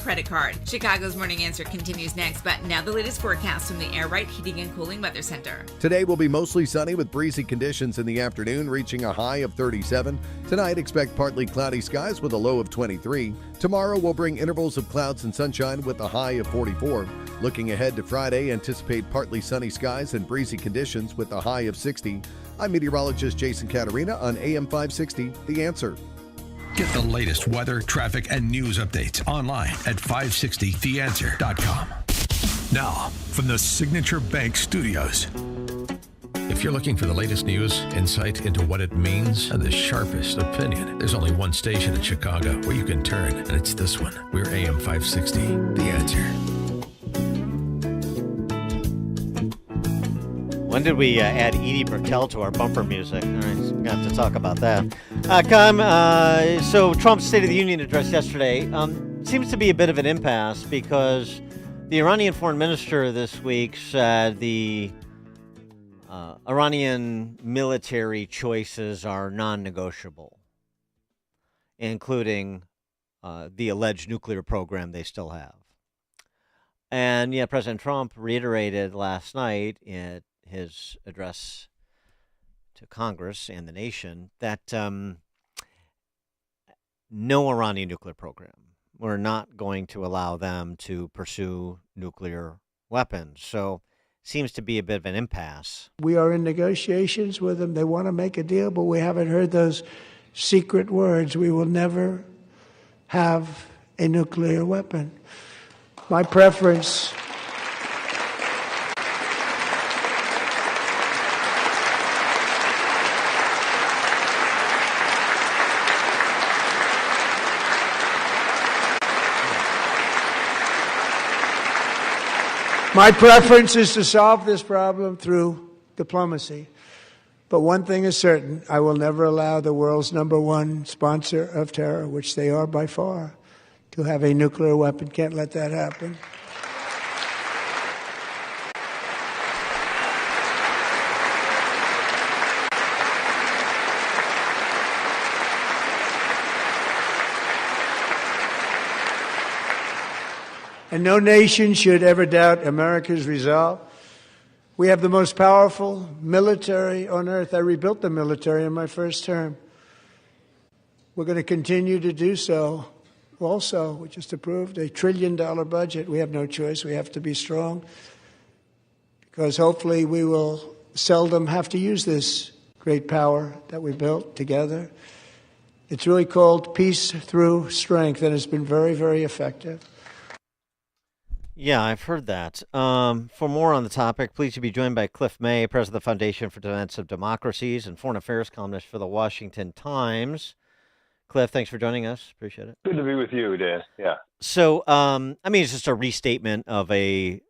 credit card. Chicago's Morning Answer continues next, but now the latest forecast from the Air Right Heating and Cooling Weather Center. Today will be mostly sunny with breezy conditions in the afternoon, reaching a high of 37. Tonight, expect partly cloudy skies with a low of 23. Tomorrow will bring intervals of clouds and sunshine with a high of 44. Looking ahead to Friday, anticipate partly sunny skies and breezy conditions with a high of 60. I'm meteorologist Jason Caterina on AM 560, The Answer. Get the latest weather, traffic, and news updates online at 560theanswer.com. Now, from the Signature Bank Studios. If you're looking for the latest news, insight into what it means, and the sharpest opinion, there's only one station in Chicago where you can turn, and it's this one. We're AM 560, The Answer. When did we add Edie Brickell to our bumper music? All right, we're going to have to talk about that. So Trump's State of the Union address yesterday seems to be a bit of an impasse because the Iranian foreign minister this week said the Iranian military choices are non-negotiable, including the alleged nuclear program they still have. And yet President Trump reiterated last night in his address to Congress and the nation that no Iranian nuclear program. We're not going to allow them to pursue nuclear weapons. So seems to be a bit of an impasse. We are in negotiations with them. They want to make a deal, but we haven't heard those secret words. We will never have a nuclear weapon. My preference... My preference is to solve this problem through diplomacy. But one thing is certain, I will never allow the world's number one sponsor of terror, which they are by far, to have a nuclear weapon. Can't let that happen. And no nation should ever doubt America's resolve. We have the most powerful military on earth. I rebuilt the military in my first term. We're going to continue to do so. Also, we just approved a $1 trillion budget. We have no choice. We have to be strong because hopefully we will seldom have to use this great power that we built together. It's really called peace through strength, and it's been very, very effective. Yeah, I've heard that. For more on the topic, pleased to be joined by Cliff May, president of the Foundation for Defense of Democracies and foreign affairs columnist for the Washington Times. Cliff, thanks for joining us. Appreciate it. Good to be with you, Dan. Yeah. So, it's just a restatement of a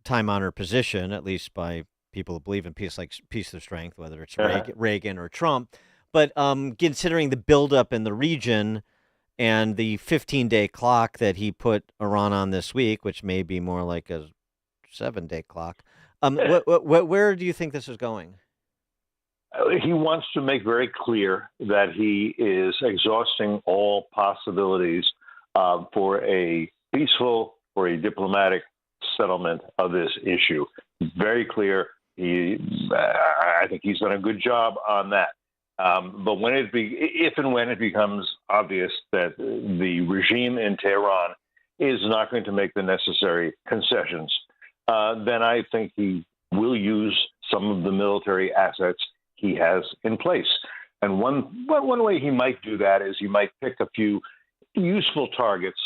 time-honored position, at least by people who believe in peace, like peace through strength, whether it's Reagan or Trump. But considering the buildup in the region and the 15-day clock that he put Iran on this week, which may be more like a 7-day clock, where do you think this is going? He wants to make very clear that he is exhausting all possibilities for a peaceful or a diplomatic settlement of this issue. Very clear. I think he's done a good job on that. But if and when it becomes obvious that the regime in Tehran is not going to make the necessary concessions, then I think he will use some of the military assets he has in place. And one way he might do that is he might pick a few useful targets,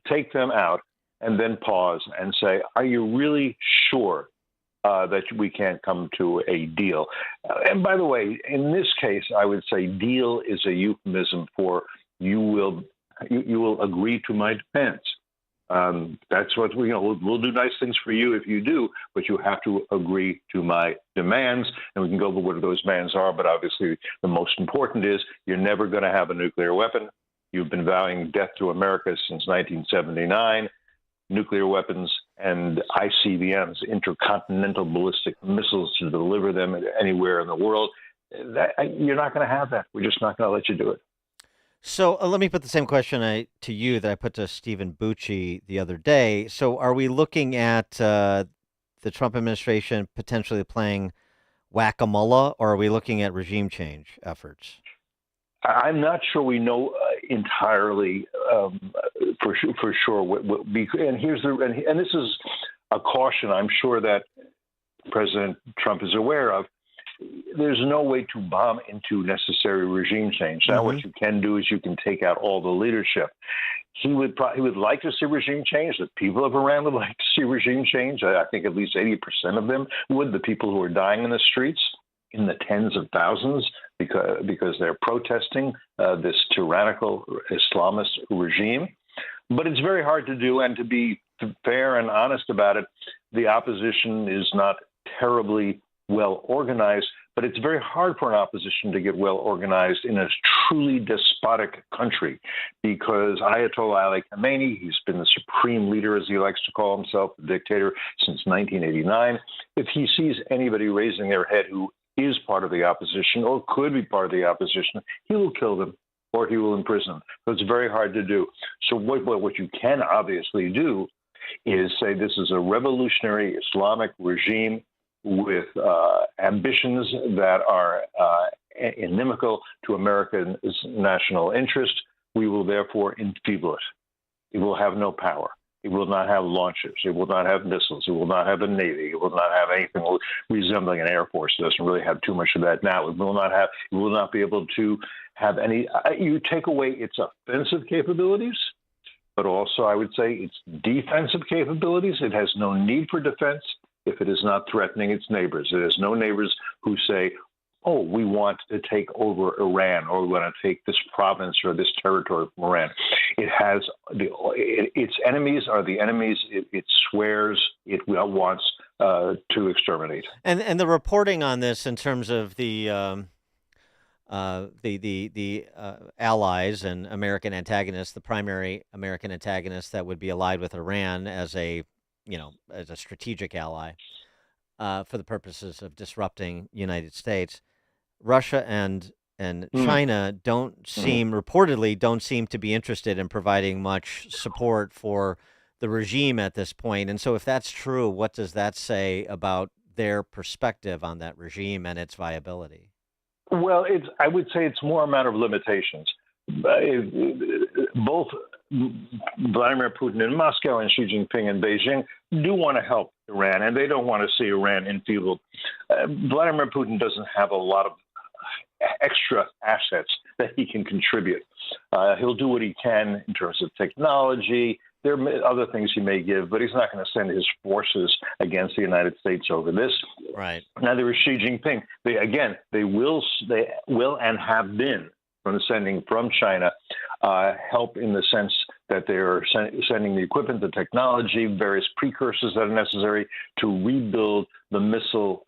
take them out, and then pause and say, are you really sure that we can't come to a deal? And by the way, in this case, I would say deal is a euphemism for you will agree to my demands. That's what we'll do nice things for you if you do, but you have to agree to my demands, and we can go over what those demands are. But obviously, the most important is you're never going to have a nuclear weapon. You've been vowing death to America since 1979. Nuclear weapons and ICBMs, intercontinental ballistic missiles, to deliver them anywhere in the world. You're not going to have that. We're just not going to let you do it. So let me put the same question to you that I put to Stephen Bucci the other day. So are we looking at the Trump administration potentially playing whack-a-mole, or are we looking at regime change efforts? I'm not sure we know entirely for sure. And and this is a caution I'm sure that President Trump is aware of. There's no way to bomb into necessary regime change. Now, what you can do is you can take out all the leadership. He would like to see regime change. The people of Iran would like to see regime change. I think at least 80% of them would. The people who are dying in the streets in the tens of thousands because they're protesting this tyrannical Islamist regime. But it's very hard to do, and to be fair and honest about it, the opposition is not terribly well organized, but it's very hard for an opposition to get well organized in a truly despotic country because Ayatollah Ali Khamenei, he's been the supreme leader, as he likes to call himself, the dictator, since 1989. If he sees anybody raising their head who is part of the opposition or could be part of the opposition, he will kill them or he will imprison them. So it's very hard to do. So what you can obviously do is say this is a revolutionary Islamic regime with ambitions that are inimical to American national interest. We will therefore enfeeble it. It will have no power. It will not have launchers. It will not have missiles. It will not have a navy. It will not have anything resembling an air force. It doesn't really have too much of that now. It will not be able to have any. You take away its offensive capabilities, but also I would say its defensive capabilities. It has no need for defense if it is not threatening its neighbors. It has no neighbors who say, oh, we want to take over Iran or we want to take this province or this territory from Iran. It has its enemies are the enemies it swears it wants to exterminate. And the reporting on this in terms of the allies and American antagonists, the primary American antagonists that would be allied with Iran as a strategic ally for the purposes of disrupting United States. Russia and China reportedly don't seem to be interested in providing much support for the regime at this point. And so if that's true, what does that say about their perspective on that regime and its viability? Well, I would say it's more a matter of limitations. Both Vladimir Putin in Moscow and Xi Jinping in Beijing do want to help Iran, and they don't want to see Iran enfeebled. Vladimir Putin doesn't have a lot of extra assets that he can contribute. He'll do what he can in terms of technology. There are other things he may give, but he's not going to send his forces against the United States over this. Right. Neither is Xi Jinping. They will and have been sending from China help in the sense that they're sending the equipment, the technology, various precursors that are necessary to rebuild the missile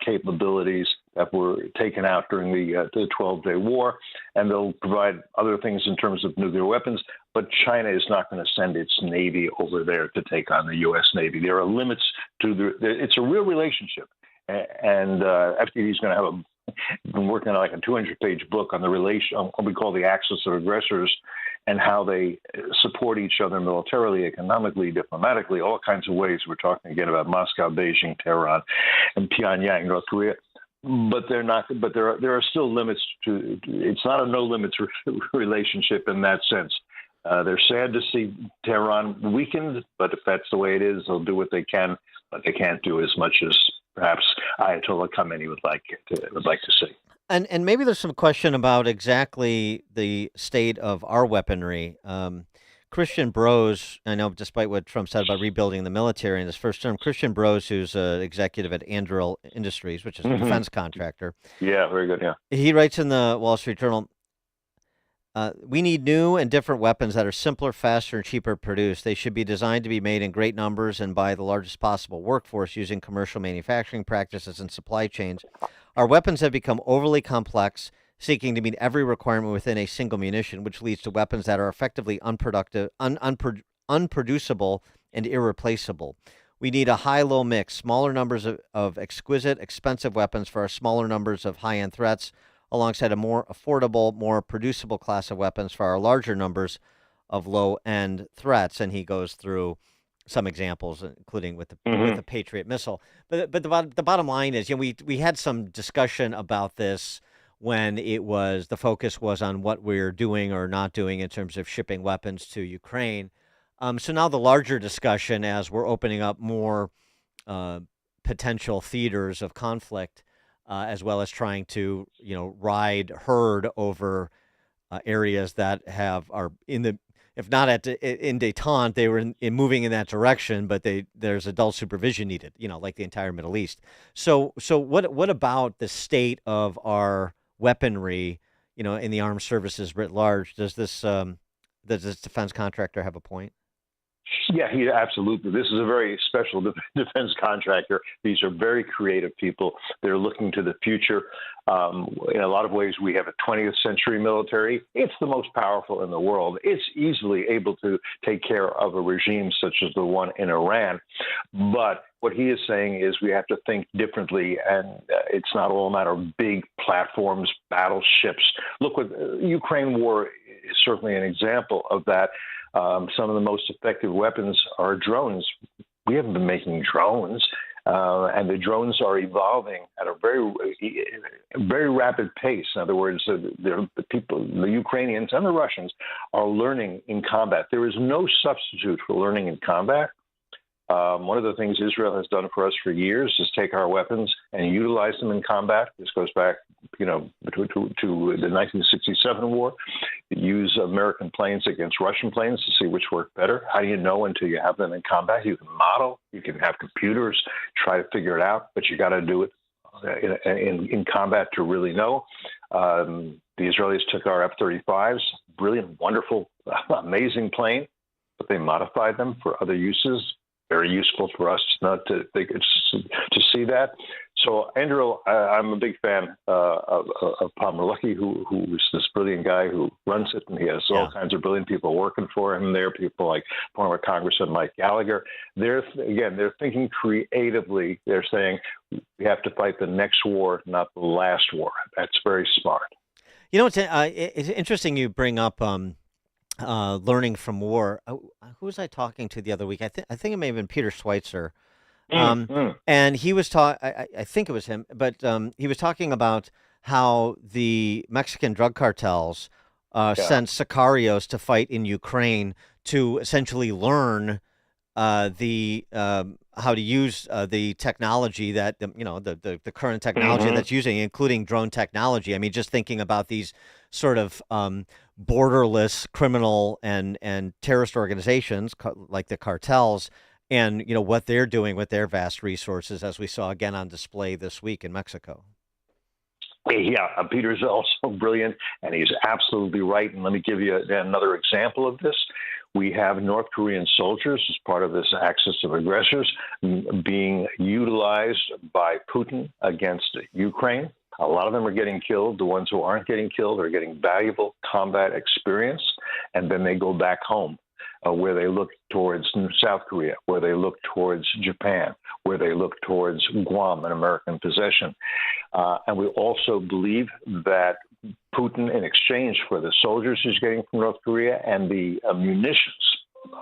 capabilities that were taken out during the 12-day war. And they'll provide other things in terms of nuclear weapons. But China is not going to send its Navy over there to take on the U.S. Navy. There are limits to it's a real relationship. And FDD is going to have been working on like a 200-page book on the relation, on what we call the axis of aggressors, and how they support each other militarily, economically, diplomatically, all kinds of ways. We're talking again about Moscow, Beijing, Tehran, and Pyongyang, North Korea. But they're not. But there are still limits to. It's not a no limits relationship in that sense. They're sad to see Tehran weakened, but if that's the way it is, they'll do what they can. But they can't do as much as perhaps Ayatollah Khamenei would like to see. And maybe there's some question about exactly the state of our weaponry. Christian Brose, I know despite what Trump said about rebuilding the military in his first term, Christian Brose, who's an executive at Anduril Industries, which is a defense contractor. Yeah, very good, yeah. He writes in the Wall Street Journal, we need new and different weapons that are simpler, faster, and cheaper to produce. They should be designed to be made in great numbers and by the largest possible workforce using commercial manufacturing practices and supply chains. Our weapons have become overly complex, seeking to meet every requirement within a single munition, which leads to weapons that are effectively unproductive, unproducible, and irreplaceable. We need a high-low mix, smaller numbers of exquisite, expensive weapons for our smaller numbers of high-end threats. alongside a more affordable, more producible class of weapons for our larger numbers of low-end threats. And he goes through some examples, including with the Patriot missile. But the bottom line is, we had some discussion about this when the focus was on what we're doing or not doing in terms of shipping weapons to Ukraine. So now the larger discussion, as we're opening up more potential theaters of conflict, as well as trying to ride herd over areas that are in the, if not in détente, they were in moving in that direction, but there's adult supervision needed, like the entire Middle East. So what about the state of our weaponry, in the armed services writ large? Does this defense contractor have a point? Yeah, absolutely. This is a very special defense contractor. These are very creative people. They're looking to the future. In a lot of ways, we have a 20th century military. It's the most powerful in the world. It's easily able to take care of a regime such as the one in Iran. But what he is saying is we have to think differently, and it's not all a matter of big platforms, battleships. Look, what Ukraine war is certainly an example of that. Some of the most effective weapons are drones. We haven't been making drones, and the drones are evolving at a very, very rapid pace. In other words, the Ukrainians and the Russians are learning in combat. There is no substitute for learning in combat. One of the things Israel has done for us for years is take our weapons and utilize them in combat. This goes back, to the 1967 war. Use American planes against Russian planes to see which work better. How do you know until you have them in combat? You can model, you can have computers try to figure it out, but you got to do it in combat to really know. The Israelis took our F-35s, brilliant, wonderful, amazing plane, but they modified them for other uses. Very useful for us to see that. So, Andrew, I'm a big fan of Palmer Luckey, who is this brilliant guy who runs it, and he has all kinds of brilliant people working for him there, people like former Congressman Mike Gallagher. They're thinking creatively. They're saying we have to fight the next war, not the last war. That's very smart. It's interesting you bring up learning from war. Who was I talking to the other week? I think it may have been Peter Schweitzer. And he was I think it was him, but he was talking about how the Mexican drug cartels sent sicarios to fight in Ukraine to essentially learn how to use the technology that the current technology that's using, including drone technology. I mean, just thinking about these sort of borderless criminal and terrorist organizations like the cartels, and what they're doing with their vast resources, as we saw again on display this week in Mexico. Yeah, Peter's also brilliant, and he's absolutely right. And let me give you another example of this. We have North Korean soldiers as part of this axis of aggressors being utilized by Putin against Ukraine. A lot of them are getting killed. The ones who aren't getting killed are getting valuable combat experience, and then they go back home, where they look towards South Korea, where they look towards Japan, where they look towards Guam, an American possession. And we also believe that Putin, in exchange for the soldiers he's getting from North Korea and the munitions,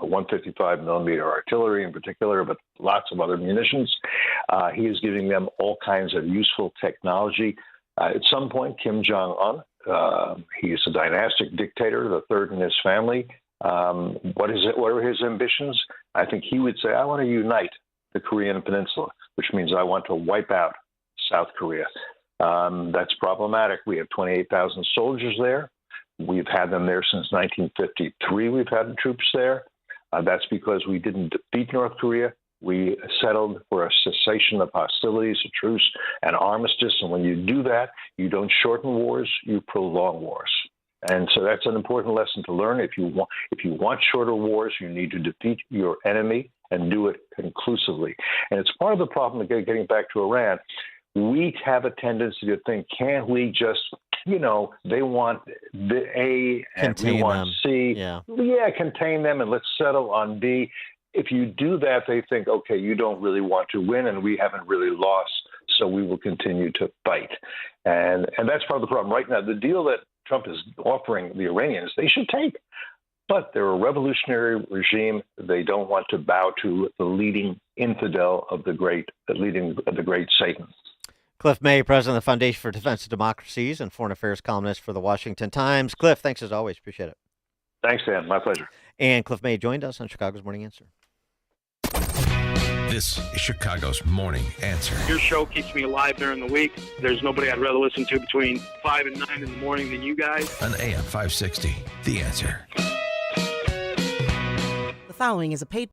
155 millimeter artillery in particular, but lots of other munitions, he is giving them all kinds of useful technology. At some point, Kim Jong-un, he's a dynastic dictator, the third in his family. What are his ambitions? I think he would say, I want to unite the Korean Peninsula, which means I want to wipe out South Korea. That's problematic. We have 28,000 soldiers there. We've had them there since 1953. We've had the troops there. That's because we didn't defeat North Korea. We settled for a cessation of hostilities, a truce, an armistice. And when you do that, you don't shorten wars, you prolong wars. And so that's an important lesson to learn. If you want shorter wars, you need to defeat your enemy and do it conclusively. And it's part of the problem, getting back to Iran. We have a tendency to think, can't we just, they want the A and contain we want them. C. Yeah, contain them and let's settle on B. If you do that, they think, okay, you don't really want to win and we haven't really lost So we will continue to fight. And that's part of the problem. Right now, the deal that Trump is offering the Iranians, they should take. But they're a revolutionary regime. They don't want to bow to the leading infidel of the great Satan. Cliff May, president of the Foundation for Defense of Democracies and foreign affairs columnist for the Washington Times. Cliff, thanks as always. Appreciate it. Thanks, Dan. My pleasure. And Cliff May joined us on Chicago's Morning Answer. This is Chicago's Morning Answer. Your show keeps me alive during the week. There's nobody I'd rather listen to between 5 and 9 in the morning than you guys. On AM 560, The Answer. The following is a paid